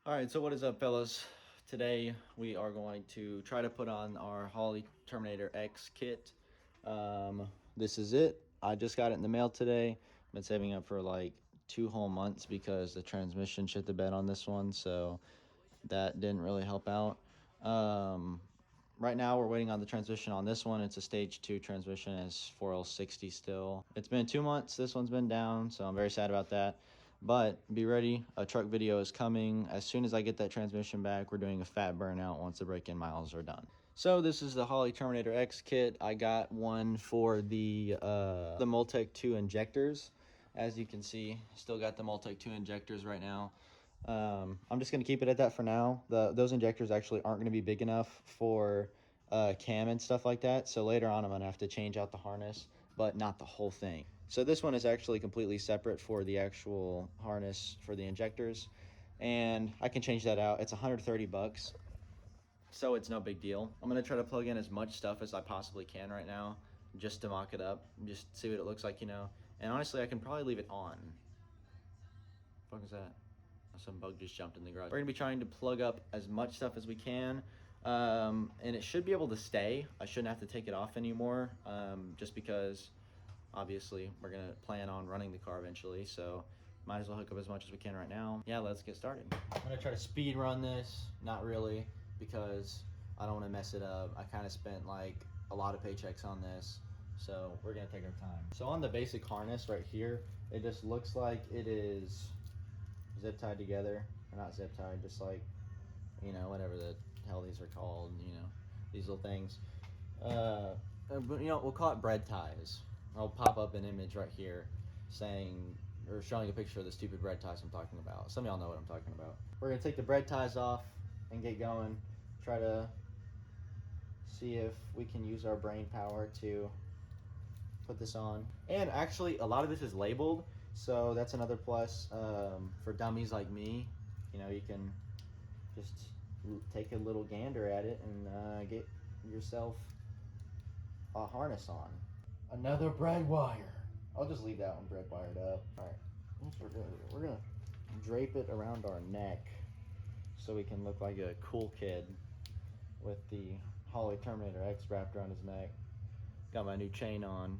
All right, so what is up, fellas? Today we are going to try to put on our Holley Terminator X kit. This is it. I just got it in the mail today. I've been saving up for like 2 whole months because the transmission shit the bed on this one, so that didn't really help out. Um, right now we're waiting on the transmission on this one. It's a stage 2 transmission. It's 4L60 still. It's been 2 months. This one's been down, so I'm very sad about that. But be ready, a truck video is coming. As soon as I get that transmission back, we're doing a fat burnout once the break-in miles are done. So this is the Holley Terminator X kit. I got one for the Multec 2 injectors. As you can see, still got the Multec 2 injectors right now. I'm just going to keep it at that for now. Those injectors actually aren't going to be big enough for cam and stuff like that. So later on, I'm going to have to change out the harness, but not the whole thing. So this one is actually completely separate for the actual harness for the injectors. And I can change that out. It's 130 bucks. So it's no big deal. I'm going to try to plug in as much stuff as I possibly can right now just to mock it up, just see what it looks like, you know. And honestly, I can probably leave it on. What the fuck is that? Some bug just jumped in the garage. We're gonna be trying to plug up as much stuff as we can, and it should be able to stay. I shouldn't have to take it off anymore, just because obviously we're gonna plan on running the car eventually, so might as well hook up as much as we can right now. Yeah, let's get started. I'm gonna try to speed run this, not really, because I don't want to mess it up. I kind of spent like a lot of paychecks on this, so we're gonna take our time. So on the basic harness right here, it just looks like it is zip tied together, or not zip tied, just like, you know, whatever the hell these are called, you know, these little things. But you know, we'll call it bread ties. I'll pop up an image right here saying, or showing a picture of the stupid bread ties I'm talking about. Some of y'all know what I'm talking about. We're gonna take the bread ties off and get going. Try to see if we can use our brain power to put this on. And actually, a lot of this is labeled, so that's another plus for dummies like me. You know, you can just take a little gander at it and get yourself a harness on. Another bread wire. I'll just leave that one bread wired up. All right, we're gonna drape it around our neck so we can look like a cool kid with the Holley Terminator X wrapped around his neck. Got my new chain on.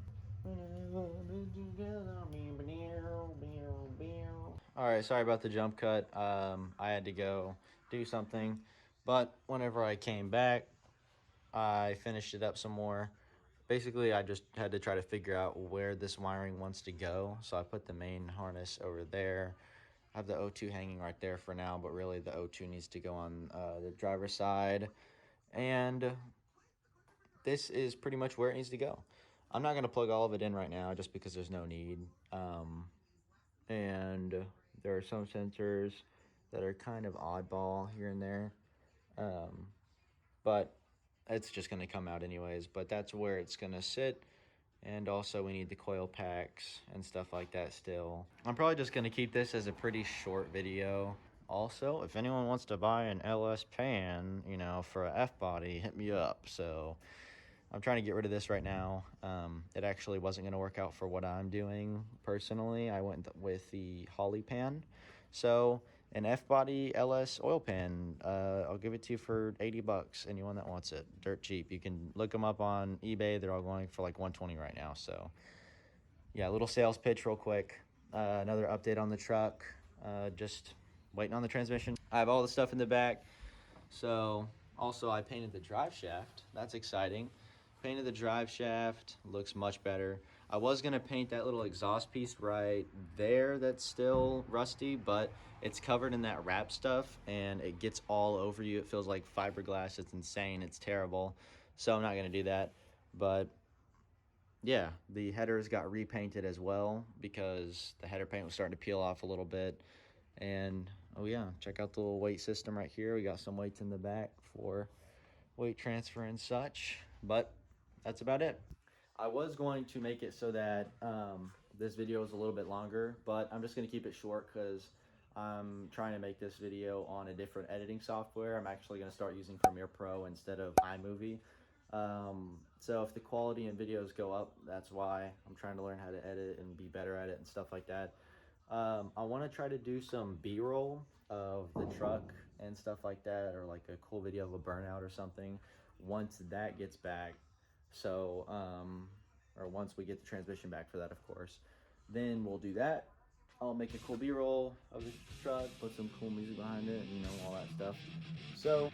Alright, sorry about the jump cut. I had to go do something, but whenever I came back, I finished it up some more. Basically, I just had to try to figure out where this wiring wants to go, so I put the main harness over there. I have the O2 hanging right there for now, but really the O2 needs to go on the driver's side, and this is pretty much where it needs to go. I'm not going to plug all of it in right now just because there's no need. And there are some sensors that are kind of oddball here and there. But it's just going to come out anyways. But that's where it's going to sit. And also we need the coil packs and stuff like that still. I'm probably just going to keep this as a pretty short video. Also, if anyone wants to buy an LS pan, you know, for a F-body, hit me up. So I'm trying to get rid of this right now. It actually wasn't going to work out for what I'm doing personally. I went with the Holley pan. So an F-body LS oil pan, I'll give it to you for 80 bucks. Anyone that wants it, dirt cheap. You can look them up on eBay. They're all going for like 120 right now. So yeah, a little sales pitch real quick. Another update on the truck. Just waiting on the transmission. I have all the stuff in the back. So also I painted the drive shaft. That's exciting. Painted the drive shaft, looks much better. I was gonna paint that little exhaust piece right there that's still rusty, but it's covered in that wrap stuff and it gets all over you. It feels like fiberglass. It's insane. It's terrible. So I'm not gonna do that. But yeah, the headers got repainted as well because the header paint was starting to peel off a little bit. And oh yeah, check out the little weight system right here. We got some weights in the back for weight transfer and such, but that's about it. I was going to make it so that this video is a little bit longer, but I'm just going to keep it short because I'm trying to make this video on a different editing software. I'm actually going to start using Premiere Pro instead of iMovie. So if the quality in videos go up, that's why I'm trying to learn how to edit and be better at it and stuff like that. I want to try to do some B-roll of the truck and stuff like that, or like a cool video of a burnout or something once that gets back. So, or once we get the transmission back for that, of course. Then we'll do that. I'll make a cool B-roll of the truck, put some cool music behind it, you know, all that stuff. So